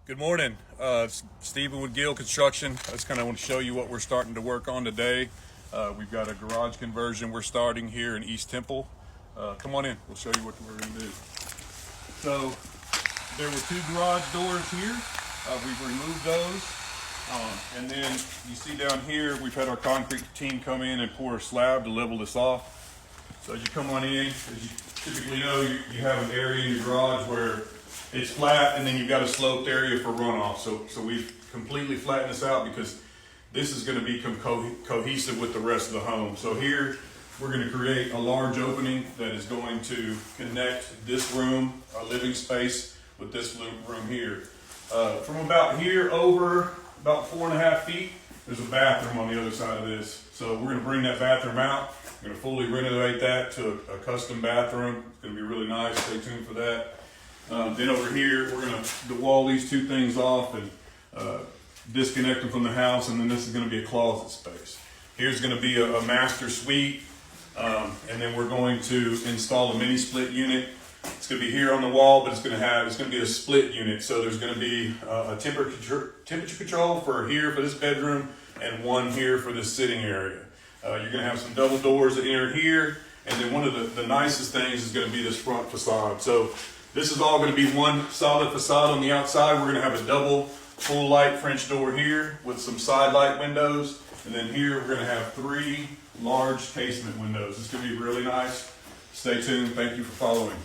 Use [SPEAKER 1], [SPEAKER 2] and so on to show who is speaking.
[SPEAKER 1] Good morning, Stephen with Gill Construction. I just kind of want to show you what we're starting to work on today. We've got a garage conversion we're starting here in East Temple. Come on in, we'll show you what we're going to do. So there were two garage doors here. We've removed those. And then you see down here, we've had our concrete team come in and pour a slab to level this off. So as you come on in, as you typically know, you have an area in your garage where it's flat, and then you've got a sloped area for runoff. So we've completely flattened this out because this is going to become cohesive with the rest of the home. So here we're going to create a large opening that is going to connect this room, our living space, with this room here. From about here over about 4.5 feet, there's a bathroom on the other side of this. So we're going to bring that bathroom out. We're going to fully renovate that to a custom bathroom. It's going to be really nice. Stay tuned for that. Then over here, we're going to wall these two things off and disconnect them from the house, and then this is going to be a closet space. Here's going to be a master suite, and then we're going to install a mini split unit. It's going to be here on the wall, but it's going to be a split unit. So there's going to be a temperature control for here for this bedroom, and one here for this sitting area. You're going to have some double doors that enter here, and then one of the nicest things is going to be this front facade. So this is all going to be one solid facade on the outside. We're going to have a double full light French door here with some side light windows. And then here we're going to have 3 large casement windows. It's going to be really nice. Stay tuned. Thank you for following.